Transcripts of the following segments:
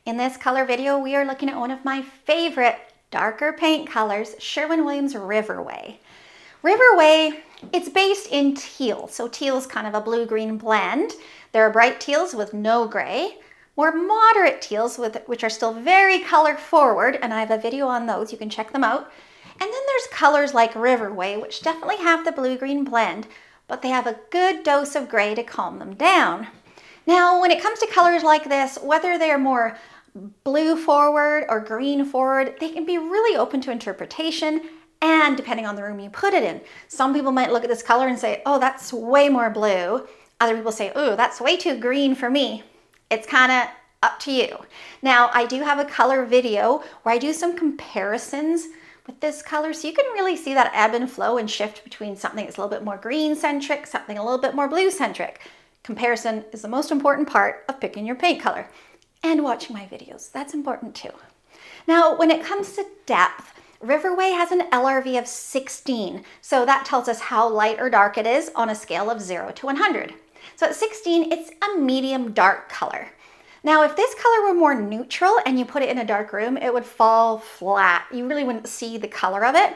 In this color video, we are looking at one of my favorite darker paint colors, Sherwin Williams Riverway. Riverway, it's based in teal. So teal is kind of a blue-green blend. There are bright teals with no gray, more moderate teals which are still very color forward, and I have a video on those, you can check them out. And then there's colors like Riverway, which definitely have the blue-green blend, but they have a good dose of gray to calm them down. Now, when it comes to colors like this, whether they're more blue forward or green forward, they can be really open to interpretation, and depending on the room you put it in. Some people might look at this color and say, oh, that's way more blue. Other people say, oh, that's way too green for me. It's kind of up to you. Now, I do have a color video where I do some comparisons with this color, so you can really see that ebb and flow and shift between something that's a little bit more green centric, something a little bit more blue centric. Comparison is the most important part of picking your paint color, and watching my videos. That's important too. Now, when it comes to depth, Riverway has an LRV of 16. So that tells us how light or dark it is on a scale of 0 to 100. So at 16, it's a medium dark color. Now, if this color were more neutral and you put it in a dark room, it would fall flat. You really wouldn't see the color of it.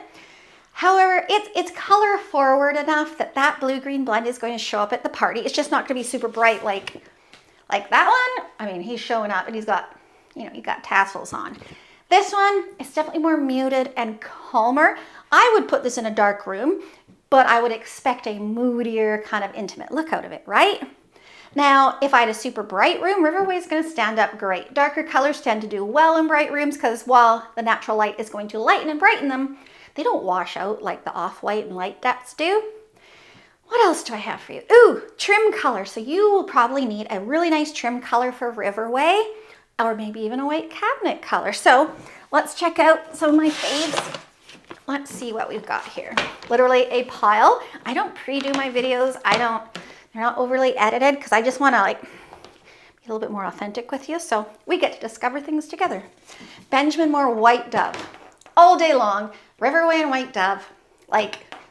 However, it's color forward enough that that blue-green blend is going to show up at the party. It's just not going to be super bright like that one. I mean, he's showing up and he's got, you got tassels on. This one is definitely more muted and calmer. I would put this in a dark room, but I would expect a moodier kind of intimate look out of it, right? Now, if I had a super bright room, Riverway is going to stand up great. Darker colors tend to do well in bright rooms because while the natural light is going to lighten and brighten them, they don't wash out like the off-white and light depths do. What else do I have for you? Ooh, trim color. So you will probably need a really nice trim color for Riverway, or maybe even a white cabinet color. So let's check out some of my faves. Let's see what we've got here. Literally a pile. I don't pre-do my videos. They're not overly edited because I just want to be a little bit more authentic with you. So we get to discover things together. Benjamin Moore White Dove. All day long, Riverway and White Dove.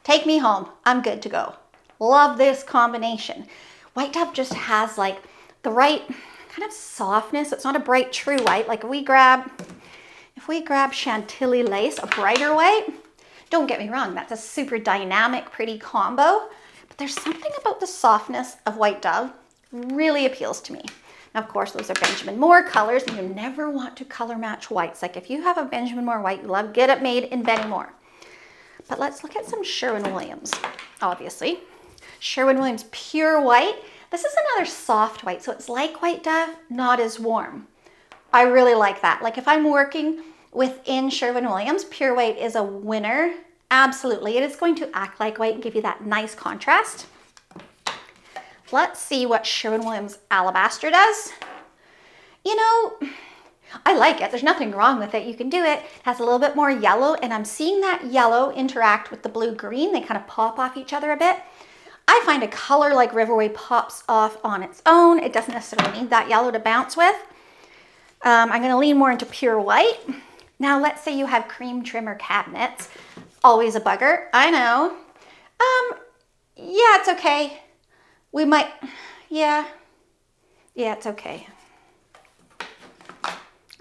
Take me home. I'm good to go. Love this combination. White Dove just has the right kind of softness. It's not a bright true white. Like if we grab Chantilly Lace, a brighter white, don't get me wrong, that's a super dynamic, pretty combo. But there's something about the softness of White Dove really appeals to me. Now, of course, those are Benjamin Moore colors, and you never want to color match whites. Like if you have a Benjamin Moore white you love, get it made in Benny Moore. But let's look at some Sherwin Williams, obviously. Sherwin Williams Pure White. This is another soft white, so it's like White Dove, not as warm. I really like that. Like if I'm working within Sherwin Williams, Pure White is a winner. Absolutely. It is going to act like white and give you that nice contrast. Let's see what Sherwin Williams Alabaster does. I like it. There's nothing wrong with it. You can do it. It has a little bit more yellow, and I'm seeing that yellow interact with the blue-green. They kind of pop off each other a bit. I find a color like Riverway pops off on its own. It doesn't necessarily need that yellow to bounce with. I'm going to lean more into Pure White. Now, let's say you have cream trimmer cabinets. Always a bugger. I know. Yeah, it's okay. Yeah, it's okay.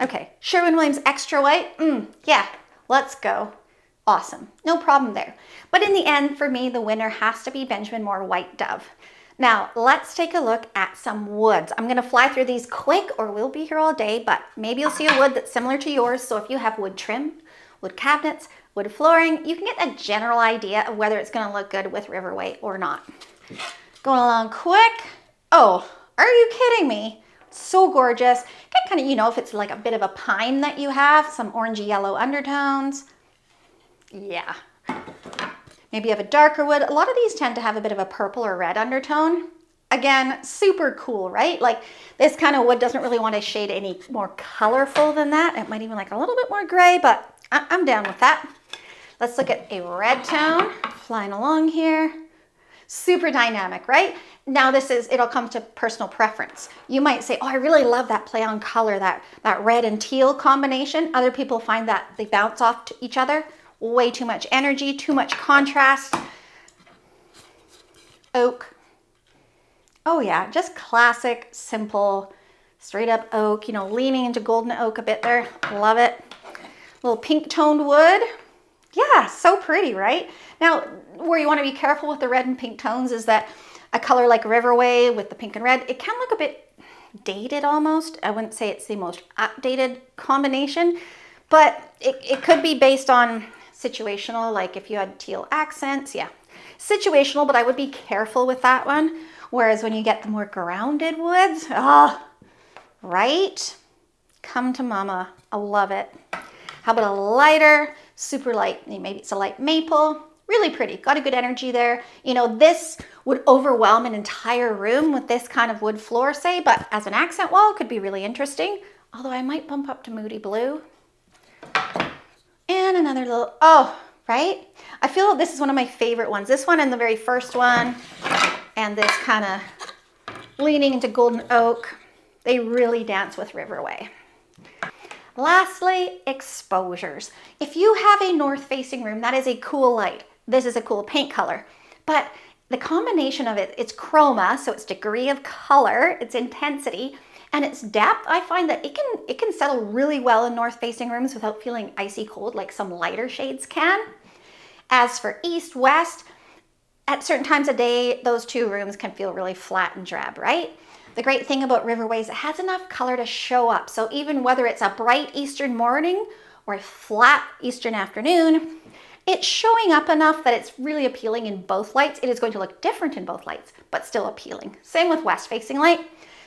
Okay, Sherwin Williams Extra White. Yeah, let's go. Awesome. No problem there. But in the end, for me, the winner has to be Benjamin Moore White Dove. Now, let's take a look at some woods. I'm going to fly through these quick or we'll be here all day, but maybe you'll see a wood that's similar to yours. So if you have wood trim, wood cabinets, wood flooring, you can get a general idea of whether it's going to look good with Riverway or not. Going along quick. Oh, are you kidding me? So gorgeous. Get kind of, if it's like a bit of a pine that you have, some orangey yellow undertones. Yeah. Maybe you have a darker wood. A lot of these tend to have a bit of a purple or red undertone. Again, super cool, right? Like this kind of wood doesn't really want to shade any more colorful than that. It might even like a little bit more gray, but I'm down with that. Let's look at a red tone, flying along here. Super dynamic, right? Now it'll come to personal preference. You might say, oh, I really love that play on color, that red and teal combination. Other people find that they bounce off to each other. Way too much energy, too much contrast. Oak. Oh yeah, just classic, simple, straight up oak, you know, leaning into golden oak a bit there. Love it. Little pink toned wood. Yeah, so pretty, right? Now, where you want to be careful with the red and pink tones is that a color like Riverway with the pink and red, it can look a bit dated almost. I wouldn't say it's the most updated combination, but it could be based on situational, like if you had teal accents, yeah. Situational, but I would be careful with that one. Whereas when you get the more grounded woods, right? Come to mama, I love it. How about a lighter, super light, maybe it's a light maple, really pretty, got a good energy there. You know, this would overwhelm an entire room with this kind of wood floor, say, but as an accent wall, it could be really interesting. Although I might bump up to Moody Blue. And another little, right? I feel this is one of my favorite ones. This one and the very first one, and this kind of leaning into golden oak. They really dance with Riverway. Lastly, exposures. If you have a north-facing room, that is a cool light. This is a cool paint color, but the combination of it, it's chroma, so it's degree of color, its intensity, and its depth, I find that it can settle really well in north-facing rooms without feeling icy cold like some lighter shades can. As for east, west, at certain times of day, those two rooms can feel really flat and drab, right? The great thing about Riverway is it has enough color to show up. So even whether it's a bright eastern morning or a flat eastern afternoon, it's showing up enough that it's really appealing in both lights. It is going to look different in both lights, but still appealing. Same with west facing light.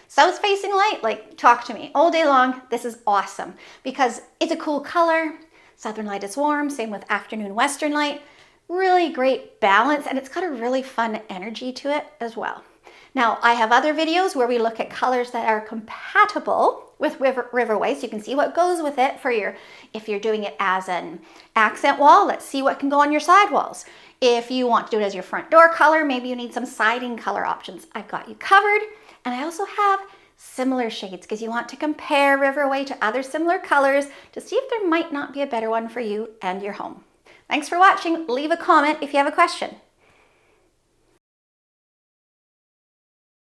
South facing light, like, talk to me all day long. This is awesome because it's a cool color. Southern light is warm, same with afternoon western light. Really great balance, and it's got a really fun energy to it as well. Now, I have other videos where we look at colors that are compatible with Riverway, so you can see what goes with it for if you're doing it as an accent wall, let's see what can go on your side walls. If you want to do it as your front door color, maybe you need some siding color options. I've got you covered, and I also have similar shades because you want to compare Riverway to other similar colors to see if there might not be a better one for you and your home. Thanks for watching. Leave a comment if you have a question.